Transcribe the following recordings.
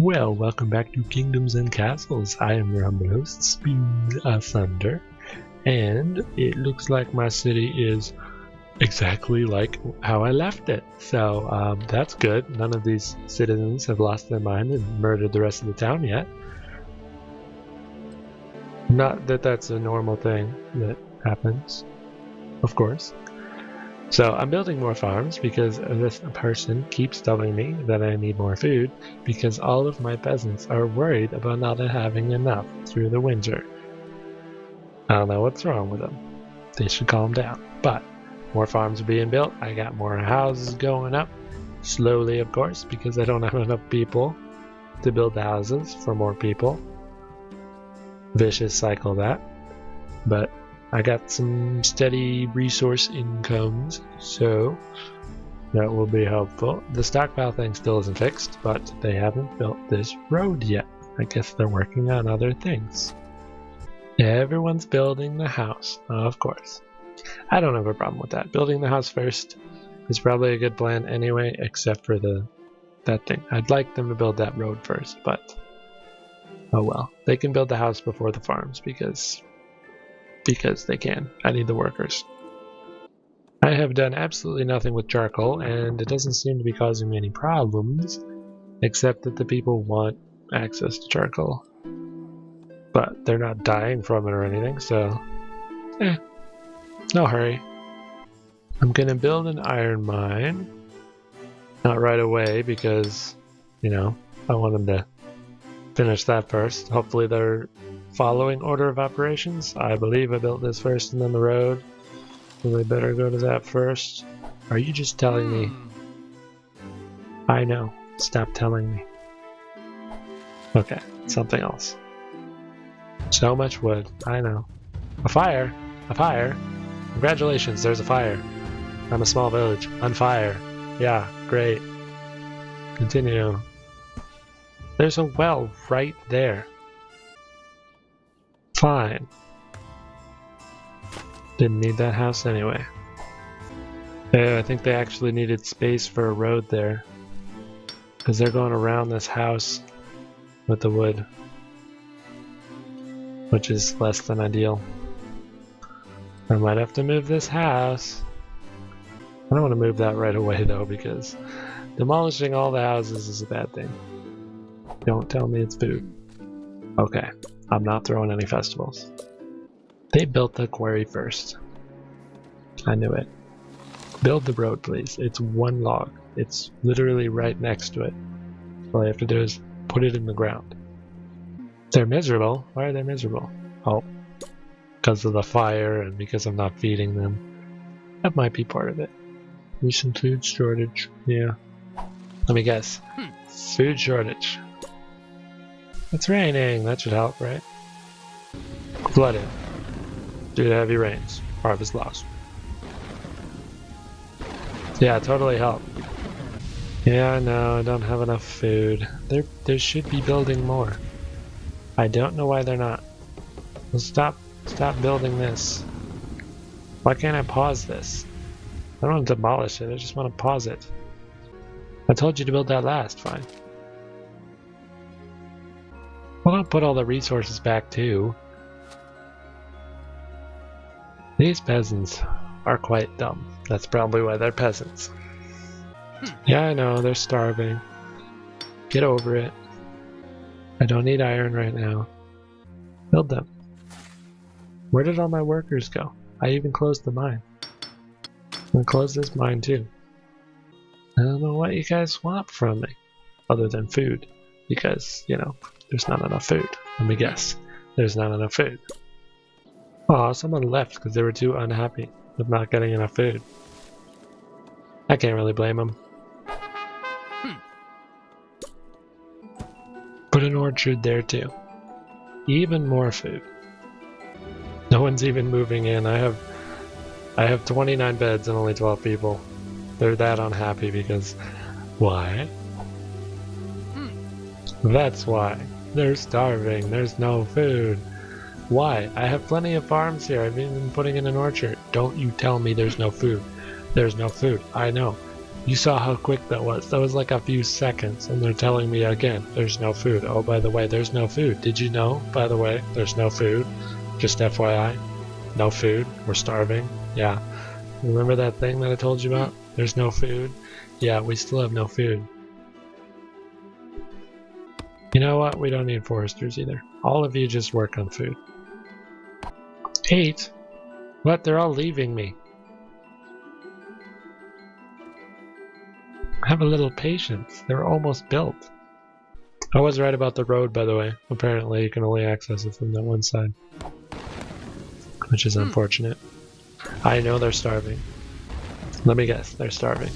Well, welcome back to Kingdoms and Castles. I am your humble host, SpoonsAsunder, and it looks like my city is exactly like how I left it. So that's good. None of these citizens have lost their mind and murdered the rest of the town yet. Not that that's a normal thing that happens, of course. So I'm building more farms because this person keeps telling me that I need more food because all of my peasants are worried about not having enough through the winter. I don't know what's wrong with them. They should calm down. But more farms are being built. I got more houses going up. Slowly, of course, because I don't have enough people to build the houses for more people. Vicious cycle that. But I got some steady resource incomes, so that will be helpful. The stockpile thing still isn't fixed, but they haven't built this road yet. I guess they're working on other things. Everyone's building the house, of course. I don't have a problem with that. Building the house first is probably a good plan anyway, except for that thing. I'd like them to build that road first, but oh well. They can build the house before the farms because they can. I need the workers. I have done absolutely nothing with charcoal, and it doesn't seem to be causing me any problems, except that the people want access to charcoal. But they're not dying from it or anything, so no hurry. I'm gonna build an iron mine. Not right away because, you know, I want them to finish that first. Hopefully they're following order of operations. I believe I built this first and then the road, so they better go to that first. Are you just telling me? I know. Stop telling me. Okay, something else. So much wood. I know. A fire! A fire! Congratulations, there's a fire. I'm a small village. On fire. Yeah, great. Continue. There's a well right there. Fine. Didn't need that house anyway. Yeah, I think they actually needed space for a road there, because they're going around this house with the wood, which is less than ideal. I might have to move this house. I don't want to move that right away though, because demolishing all the houses is a bad thing. Don't tell me it's food. Okay. I'm not throwing any festivals. They built the quarry first. I knew it. Build the road, please. It's one log. It's literally right next to it. All I have to do is put it in the ground. They're miserable. Why are they miserable? Oh, because of the fire and because I'm not feeding them. That might be part of it. Recent food shortage. Yeah. Let me guess. Food shortage. It's raining, that should help, right? Flooded. Due to heavy rains. Harvest loss. Yeah, totally help. Yeah, I know, I don't have enough food. There should be building more. I don't know why they're not. Well, stop building this. Why can't I pause this? I don't want to demolish it, I just want to pause it. I told you to build that last, fine. Well, I'll put all the resources back too. These peasants are quite dumb. That's probably why they're peasants. Yeah, I know, they're starving. Get over it. I don't need iron right now. Build them. Where did all my workers go? I even closed the mine. I'm gonna close this mine too. I don't know what you guys want from me, other than food. Because, you know, there's not enough food. Let me guess. There's not enough food. Aw, someone left because they were too unhappy with not getting enough food. I can't really blame them. Put an orchard there too. Even more food. No one's even moving in. I have 29 beds and only 12 people. They're that unhappy because why? That's why. They're starving. There's no food. Why? I have plenty of farms here. I've even been putting in an orchard. Don't you tell me there's no food. There's no food. I know. You saw how quick that was. That was like a few seconds, and they're telling me again, there's no food. Oh, by the way, there's no food. Did you know, by the way, there's no food? Just FYI, no food. We're starving. Yeah. Remember that thing that I told you about? There's no food. Yeah, we still have no food. You know what? We don't need foresters either. All of you just work on food. 8? What? They're all leaving me. Have a little patience. They're almost built. I was right about the road, by the way. Apparently you can only access it from that one side, which is unfortunate. I know they're starving. Let me guess, they're starving.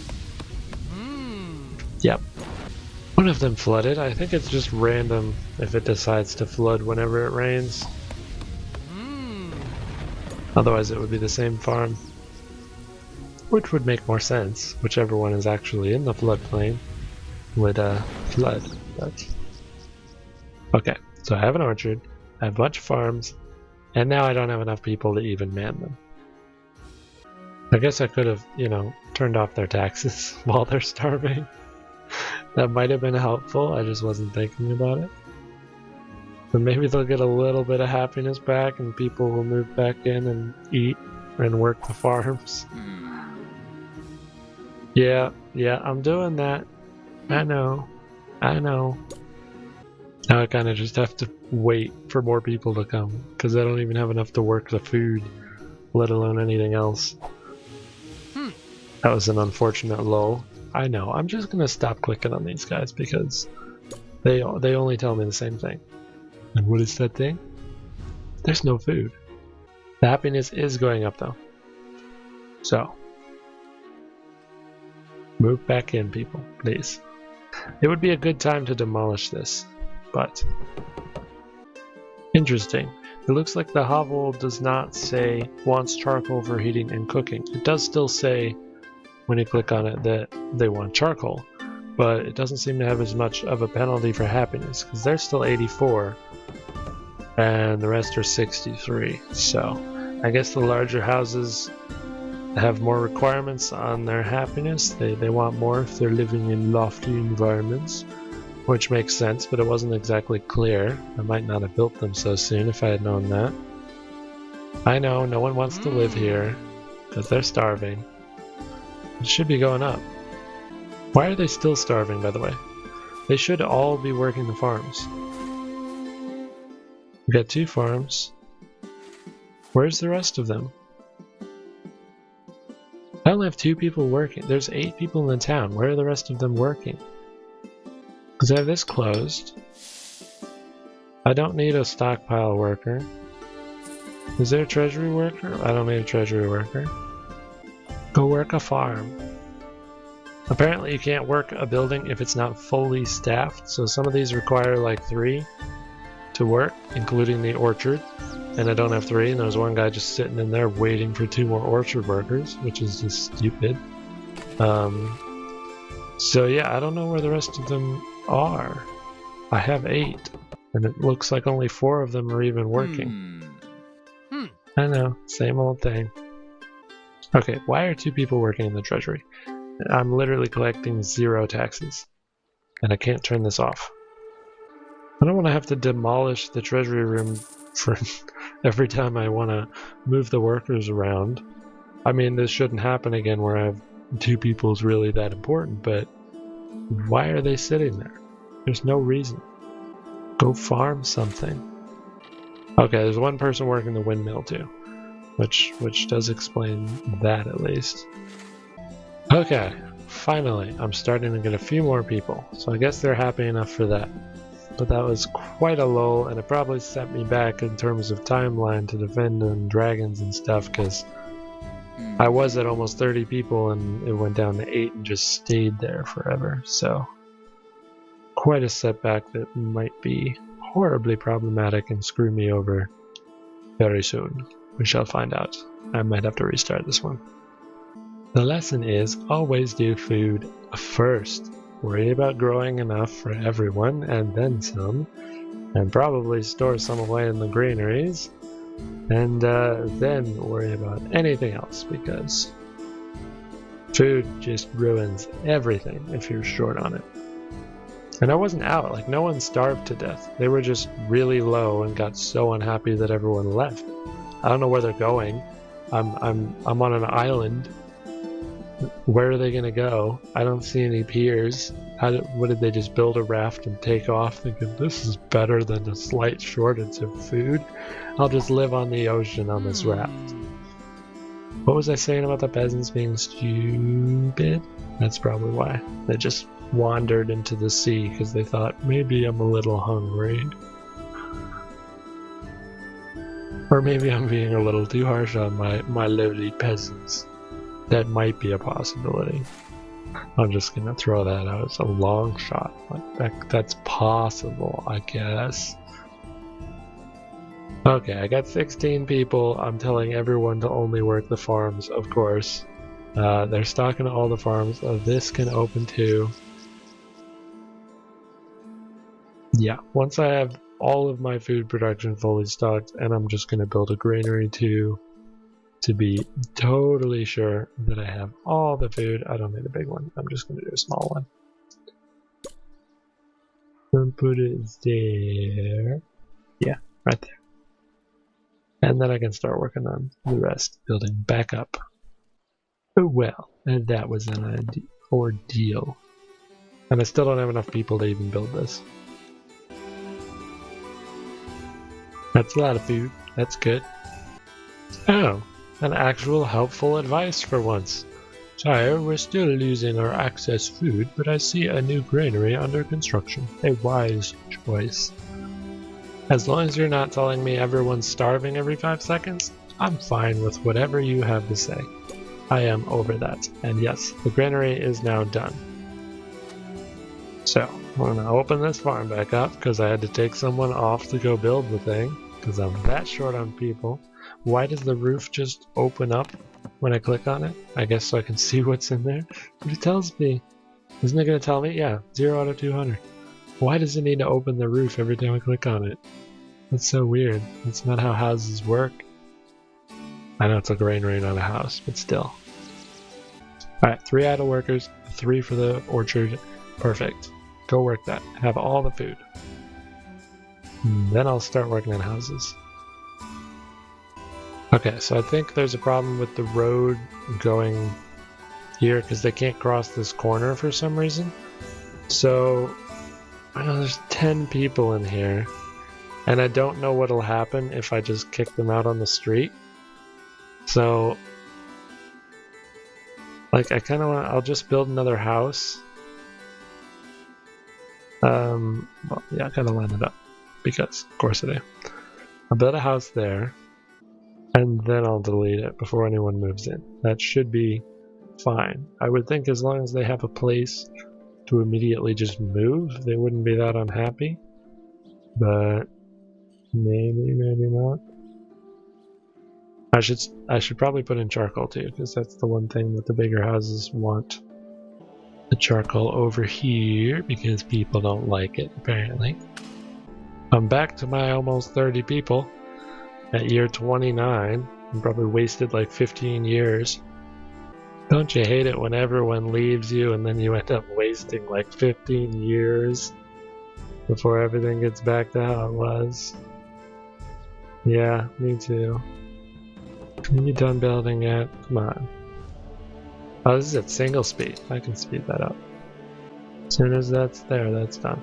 Yep. One of them flooded. I think it's just random if it decides to flood whenever it rains. Otherwise it would be the same farm. Which would make more sense. Whichever one is actually in the floodplain would flood. But... okay, so I have an orchard, I have a bunch of farms, and now I don't have enough people to even man them. I guess I could have, you know, turned off their taxes while they're starving. That might have been helpful, I just wasn't thinking about it. But maybe they'll get a little bit of happiness back and people will move back in and eat and work the farms. Yeah, I'm doing that. I know. Now I kind of just have to wait for more people to come, because I don't even have enough to work the food, let alone anything else. That was an unfortunate lull. I know, I'm just gonna stop clicking on these guys because they only tell me the same thing. And what is that thing? There's no food. The happiness is going up though. So, move back in, people, please. It would be a good time to demolish this, but... interesting. It looks like the hovel does not say wants charcoal for heating and cooking. It does still say, when you click on it, that they want charcoal, but it doesn't seem to have as much of a penalty for happiness, because they're still 84, and the rest are 63, so I guess the larger houses have more requirements on their happiness. They want more if they're living in lofty environments, which makes sense, but it wasn't exactly clear. I might not have built them so soon if I had known that. I know, no one wants to live here, because they're starving. It should be going up. Why are they still starving, by the way? They should all be working the farms. We got 2 farms. Where's the rest of them? I only have 2 people working. There's 8 people in the town. Where are the rest of them working? Because I have this closed. I don't need a stockpile worker. Is there a treasury worker? I don't need a treasury worker. Go work a farm. Apparently you can't work a building if it's not fully staffed, so some of these require like 3 to work, including the orchard. And I don't have 3, and there's one guy just sitting in there waiting for 2 more orchard workers, which is just stupid. So yeah, I don't know where the rest of them are. I have 8, and it looks like only 4 of them are even working. I know, same old thing. Okay, why are 2 people working in the treasury? I'm literally collecting 0 taxes, and I can't turn this off. I don't want to have to demolish the treasury room for every time I want to move the workers around. I mean, this shouldn't happen again where I have 2 people is really that important, but why are they sitting there? There's no reason. Go farm something. Okay, there's 1 person working the windmill too, which does explain that at least. Okay, finally, I'm starting to get a few more people, so I guess they're happy enough for that. But that was quite a lull, and it probably set me back in terms of timeline to defend on dragons and stuff, because I was at almost 30 people and it went down to 8 and just stayed there forever, so quite a setback that might be horribly problematic and screw me over very soon. We shall find out. I might have to restart this one. The lesson is always do food first. Worry about growing enough for everyone and then some, and probably store some away in the granaries, and then worry about anything else, because Food just ruins everything if you're short on it. And I wasn't out, like no one starved to death. They were just really low and got so unhappy that everyone left. I don't know where they're going. I'm on an island. Where are they gonna go? I don't see any piers. What did they just build a raft and take off thinking this is better than a slight shortage of food? I'll just live on the ocean on this raft. What was I saying about the peasants being stupid? That's probably why. They just wandered into the sea because they thought maybe I'm a little hungry. Or maybe I'm being a little too harsh on my lowly peasants. That might be a possibility. I'm just gonna throw that out as a long shot. Like that's possible, I guess. Okay, I got 16 people. I'm telling everyone to only work the farms, of course. They're stocking all the farms. This can open too. Yeah, once I have all of my food production fully stocked, and I'm just gonna build a granary too, to be totally sure that I have all the food. I don't need a big one. I'm just gonna do a small one. And put it there. Yeah, right there. And then I can start working on the rest, building back up. Oh well, and that was an ordeal. And I still don't have enough people to even build this. That's a lot of food. That's good. Oh, an actual helpful advice for once. Sire, we're still losing our excess food, but I see a new granary under construction. A wise choice. As long as you're not telling me everyone's starving every 5 seconds, I'm fine with whatever you have to say. I am over that. And yes, the granary is now done. So, I'm going to open this farm back up because I had to take someone off to go build the thing because I'm that short on people. Why does the roof just open up when I click on it? I guess so I can see what's in there. But it tells me. Isn't it going to tell me? Yeah, 0 out of 200. Why does it need to open the roof every time I click on it? That's so weird. That's not how houses work. I know it's a granary, not a house, but still. Alright, 3 idle workers, 3 for the orchard. Perfect. Go work that. Have all the food. Then I'll start working on houses. Okay, so I think there's a problem with the road going here because they can't cross this corner for some reason. So, I know there's 10 people in here. And I don't know what'll happen if I just kick them out on the street. So, like, I kind of want. I'll just build another house. Well, yeah, I gotta line it up because, of course, I do. I'll build a house there, and then I'll delete it before anyone moves in. That should be fine. I would think as long as they have a place to immediately just move, they wouldn't be that unhappy. But maybe not. I should probably put in charcoal too, because that's the one thing that the bigger houses want. The charcoal over here, because people don't like it, apparently. I'm back to my almost 30 people at year 29. I probably wasted like 15 years. Don't you hate it when everyone leaves you and then you end up wasting like 15 years before everything gets back to how it was? Yeah, me too. Are you done building yet? Come on. Oh, this is at single speed. I can speed that up. As soon as that's there, that's done.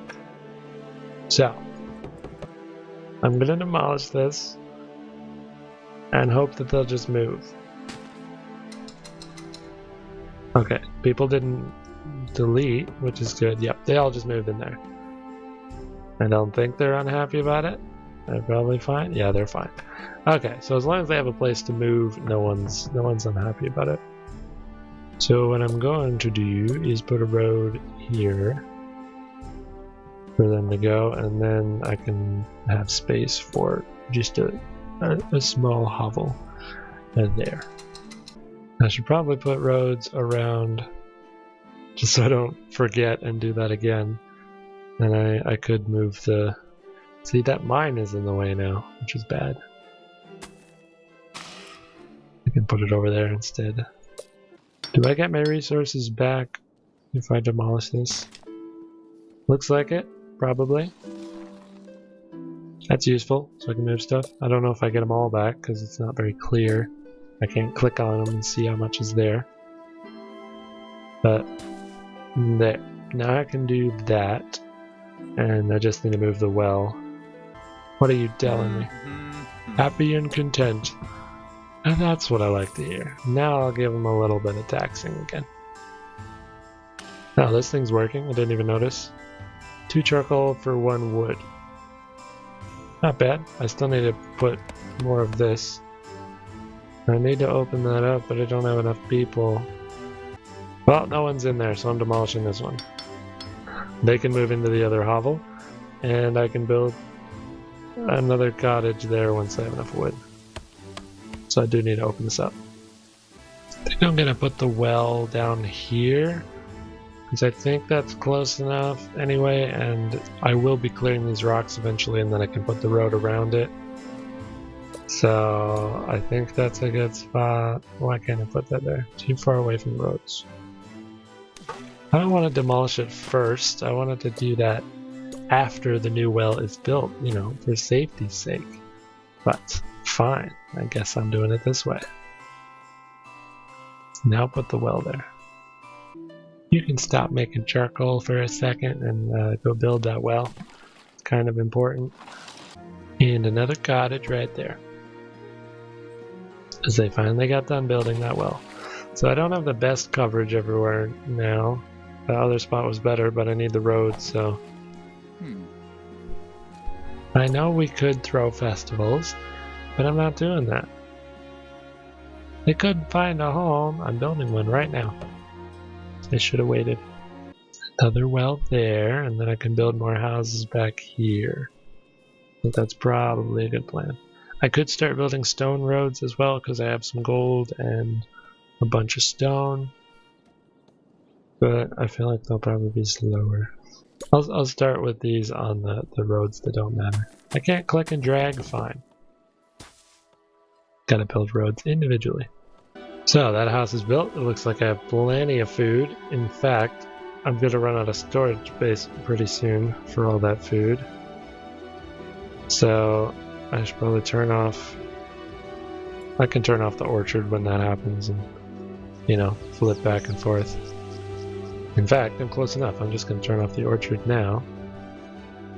So, I'm gonna demolish this and hope that they'll just move. Okay, people didn't delete, which is good. Yep, they all just moved in there. I don't think they're unhappy about it. They're probably fine. Yeah, they're fine. Okay, so as long as they have a place to move, no one's unhappy about it. So what I'm going to do is put a road here for them to go, and then I can have space for just a small hovel there. I should probably put roads around just so I don't forget and do that again. And I could move the... See, that mine is in the way now, which is bad. I can put it over there instead. Do I get my resources back if I demolish this? Looks like it, probably. That's useful, so I can move stuff. I don't know if I get them all back because it's not very clear. I can't click on them and see how much is there. But there. Now I can do that. And I just need to move the well. What are you telling me? Happy and content. And that's what I like to hear. Now I'll give them a little bit of taxing again. Oh, this thing's working. I didn't even notice. 2 charcoal for 1 wood. Not bad. I still need to put more of this. I need to open that up, but I don't have enough people. Well, no one's in there, so I'm demolishing this one. They can move into the other hovel, and I can build another cottage there once I have enough wood. So I do need to open this up. I think I'm going to put the well down here, because I think that's close enough anyway, and I will be clearing these rocks eventually, and then I can put the road around it. So I think that's a good spot. Why can't I put that there? Too far away from the roads. I don't want to demolish it first. I wanted to do that after the new well is built, you know, for safety's sake. But fine, I guess I'm doing it this way. Now put the well there. You can stop making charcoal for a second and go build that well. It's kind of important. And another cottage right there. As they finally got done building that well. So I don't have the best coverage everywhere now. The other spot was better, but I need the road, so... I know we could throw festivals, but I'm not doing that. They couldn't find a home. I'm building one right now. They should have waited. Another well there, and then I can build more houses back here. I think that's probably a good plan. I could start building stone roads as well, because I have some gold and a bunch of stone. But I feel like they'll probably be slower. I'll start with these on the roads that don't matter. I can't click and drag, fine. Gotta build roads individually. So that house is built. It looks like I have plenty of food. In fact, I'm gonna run out of storage space pretty soon for all that food. So I should probably turn off... I can turn off the orchard when that happens and, you know, flip back and forth. In fact, I'm close enough. I'm just going to turn off the orchard now.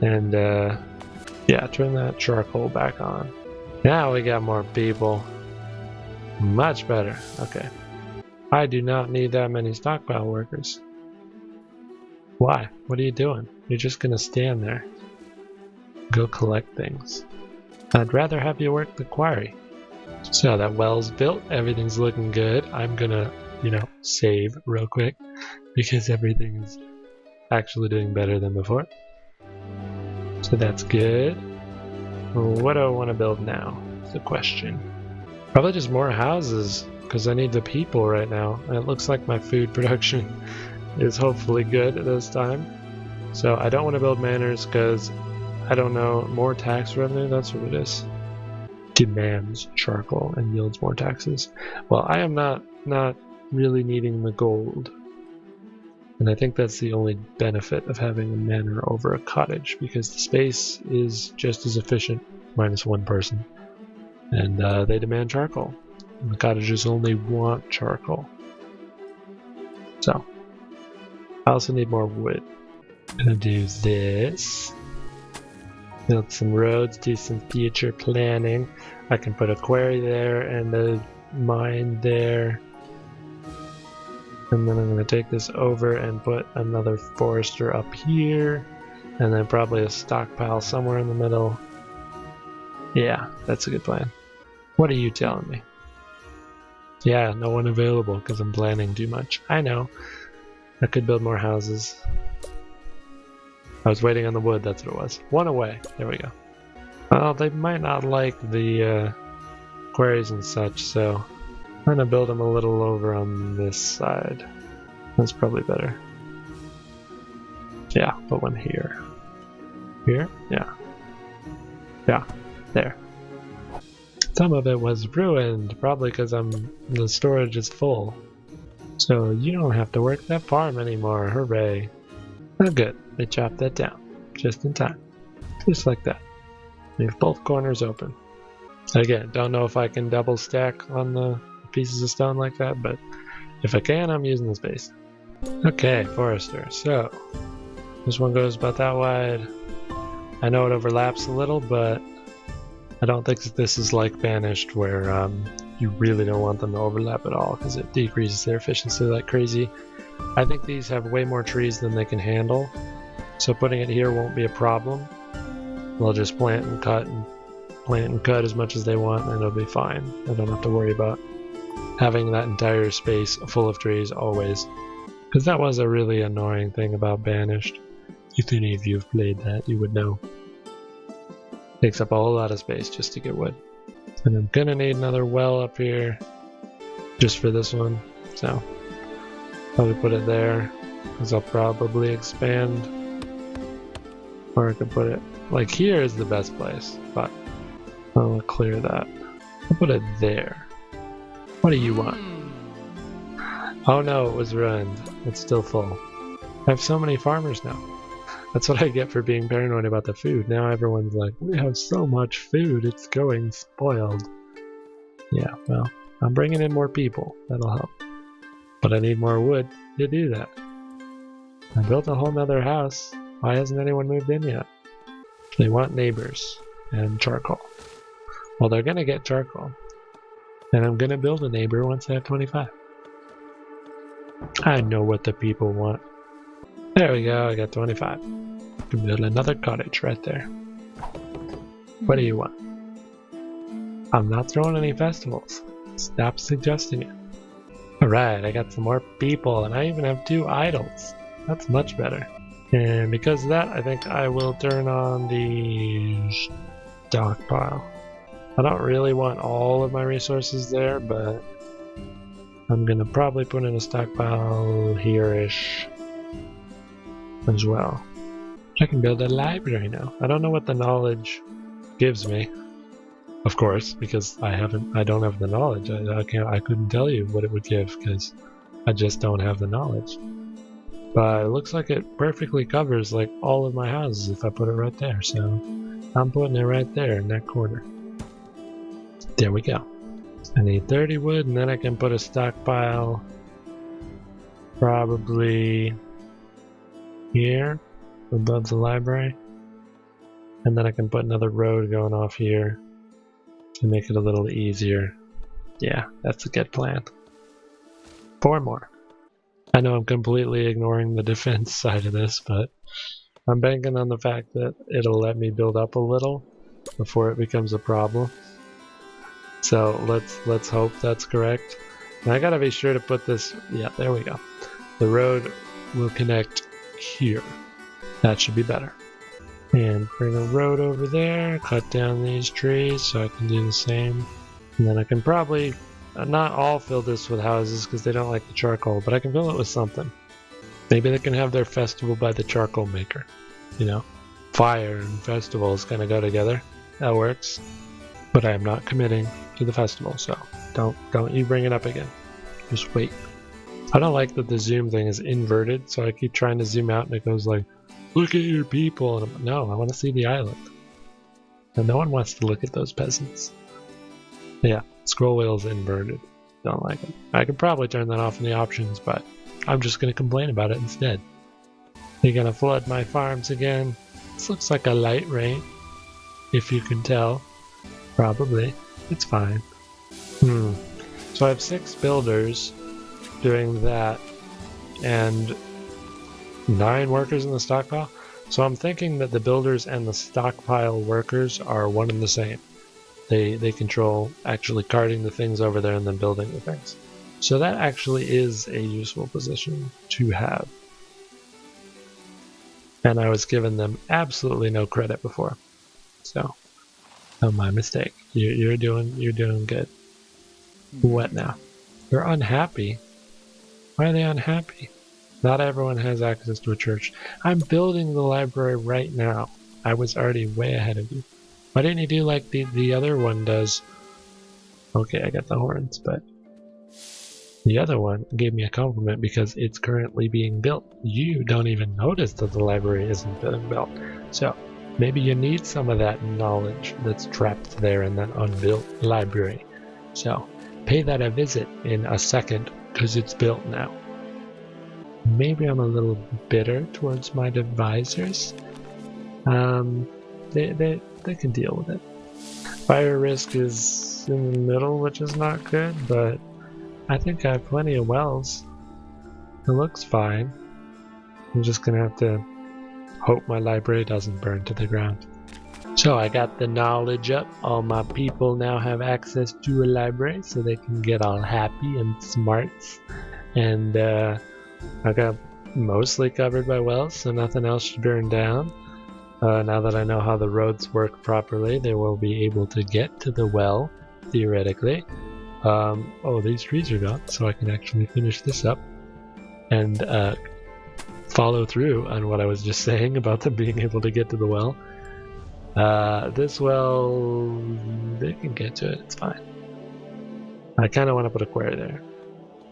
And, yeah, turn that charcoal back on. Now we got more people. Much better. Okay. I do not need that many stockpile workers. Why? What are you doing? You're just going to stand there. Go collect things. I'd rather have you work the quarry. So that well's built. Everything's looking good. I'm going to, you know, save real quick. Because everything is actually doing better than before. So that's good. What do I want to build now? Is the question. Probably just more houses, because I need the people right now. And it looks like my food production is hopefully good this time. So I don't want to build manors because, I don't know, more tax revenue, that's what it is. Demands charcoal and yields more taxes. Well, I am not really needing the gold. And I think that's the only benefit of having a manor over a cottage, because the space is just as efficient, minus one person. And they demand charcoal. And the cottages only want charcoal. So, I also need more wood. I'm gonna do this. Build some roads, do some future planning. I can put a quarry there and a mine there. And then I'm going to take this over and put another forester up here. And then probably a stockpile somewhere in the middle. Yeah, that's a good plan. What are you telling me? Yeah, no one available because I'm planning too much. I know. I could build more houses. I was waiting on the wood, that's what it was. One away. There we go. Well, they might not like the quarries and such, so... I'm going to build them a little over on this side. That's probably better. Yeah, put one here. Here? Yeah. Yeah, there. Some of it was ruined, probably because the storage is full. So you don't have to work that farm anymore, hooray. Oh good, they chopped that down, just in time. Just like that. Leave both corners open. Again, don't know if I can double stack on the pieces of stone like that, but if I can, I'm using the space. Okay, forester, so this one goes about that wide. I know it overlaps a little, but I don't think that this is like Banished where you really don't want them to overlap at all because it decreases their efficiency like crazy. I think these have way more trees than they can handle, so putting it here won't be a problem. They'll just plant and cut as much as they want and it'll be fine. I don't have to worry about having that entire space full of trees always. Because that was a really annoying thing about Banished. If any of you have played that, you would know. Takes up a whole lot of space just to get wood. And I'm gonna need another well up here just for this one. So probably put it there because I'll probably expand. Or I could put it like here is the best place, but I'll clear that. I'll put it there. What do you want? Oh no, it was ruined. It's still full. I have so many farmers now. That's what I get for being paranoid about the food. Now everyone's like, we have so much food, it's going spoiled. Yeah, well, I'm bringing in more people. That'll help. But I need more wood to do that. I built a whole nother house. Why hasn't anyone moved in yet? They want neighbors and charcoal. Well, they're gonna get charcoal. And I'm gonna build a neighbor once I have 25. I know what the people want. There we go, I got 25. I can build another cottage right there. What do you want? I'm not throwing any festivals. Stop suggesting it. Alright, I got some more people and I even have 2 idols. That's much better. And because of that, I think I will turn on the stockpile. I don't really want all of my resources there, but I'm gonna probably put in a stockpile here-ish as well. I can build a library now. I don't know what the knowledge gives me, of course, because I don't have the knowledge. I couldn't tell you what it would give because I just don't have the knowledge. But it looks like it perfectly covers like all of my houses if I put it right there. So I'm putting it right there in that corner. There we go. I need 30 wood and then I can put a stockpile probably here above the library. And then I can put another road going off here to make it a little easier. Yeah, that's a good plan. 4 more. I know I'm completely ignoring the defense side of this, but I'm banking on the fact that it'll let me build up a little before it becomes a problem. So let's hope that's correct. And I gotta be sure to put this, yeah, there we go. The road will connect here. That should be better. And bring a road over there, cut down these trees so I can do the same. And then I can probably not all fill this with houses because they don't like the charcoal, but I can fill it with something. Maybe they can have their festival by the charcoal maker. You know, fire and festivals kind of go together. That works. But I am not committing to the festival, so don't you bring it up again. Just wait. I don't like that the zoom thing is inverted, so I keep trying to zoom out and it goes like, look at your people. And I'm like, no, I want to see the island. And no one wants to look at those peasants. Yeah, scroll wheel is inverted. Don't like it. I could probably turn that off in the options, but I'm just going to complain about it instead. You're going to flood my farms again. This looks like a light rain, if you can tell. Probably. It's fine. So I have 6 builders doing that and 9 workers in the stockpile. So I'm thinking that the builders and the stockpile workers are one and the same. They control actually carting the things over there and then building the things. So that actually is a useful position to have. And I was giving them absolutely no credit before. So, oh, my mistake. You're doing good. What now? They're unhappy. Why are they unhappy? Not everyone has access to a church. I'm building the library right now. I was already way ahead of you. Why didn't you do like the other one does? Okay, I got the horns, but The other one gave me a compliment because it's currently being built. You don't even notice that the library isn't being built. So maybe you need some of that knowledge that's trapped there in that unbuilt library. So pay that a visit in a second because it's built now. Maybe I'm a little bitter towards my advisors. They can deal with it. Fire risk is in the middle, which is not good, but I think I have plenty of wells. It looks fine. I'm just gonna have to hope my library doesn't burn to the ground. So I got the knowledge up. All my people now have access to a library so they can get all happy and smarts. And I got mostly covered by wells, so nothing else should burn down. Now that I know how the roads work properly, they will be able to get to the well, theoretically. Oh, these trees are gone, so I can actually finish this up and follow through on what I was just saying about them being able to get to the well. This well, they can get to it, it's fine. I kind of want to put a quarry there,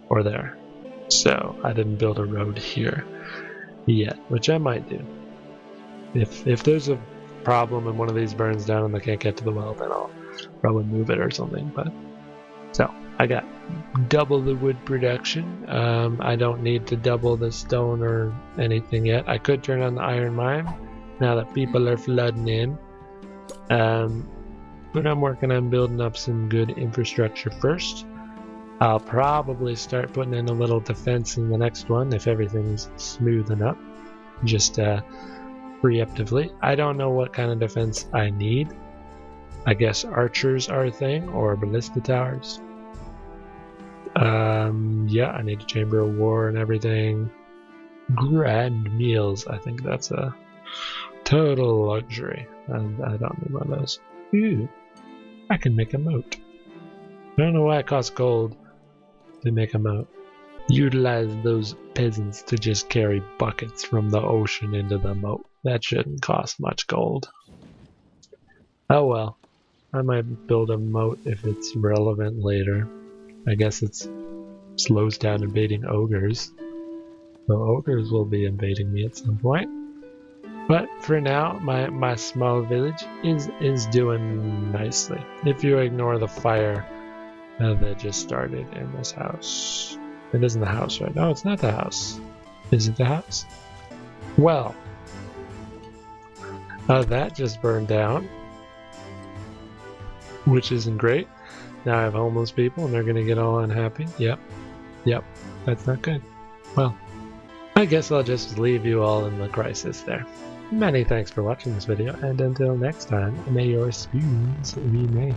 or there. So I didn't build a road here yet, which I might do. If there's a problem and one of these burns down and they can't get to the well, then I'll probably move it or something. But so I got double the wood production. I don't need to double the stone or anything yet. I could turn on the iron mine now that people are flooding in. But I'm working on building up some good infrastructure first. I'll probably start putting in a little defense in the next one if everything's smooth enough. Just preemptively. I don't know what kind of defense I need. I guess archers are a thing, or ballista towers. Yeah, I need a chamber of war and everything. Grand meals, I think that's a total luxury. I don't need one of those. Ooh, I can make a moat. I don't know why it costs gold to make a moat. Utilize those peasants to just carry buckets from the ocean into the moat. That shouldn't cost much gold. Oh well. I might build a moat if it's relevant later. I guess it slows down invading ogres. So ogres will be invading me at some point. But for now, my small village is doing nicely. If you ignore the fire that just started in this house. It isn't the house, right? No, it's not the house. Is it the house? Well, that just burned down, which isn't great. Now I have homeless people and they're gonna get all unhappy. Yep, that's not good. Well, I guess I'll just leave you all in the crisis there. Many thanks for watching this video, and until next time, may your spoons remain.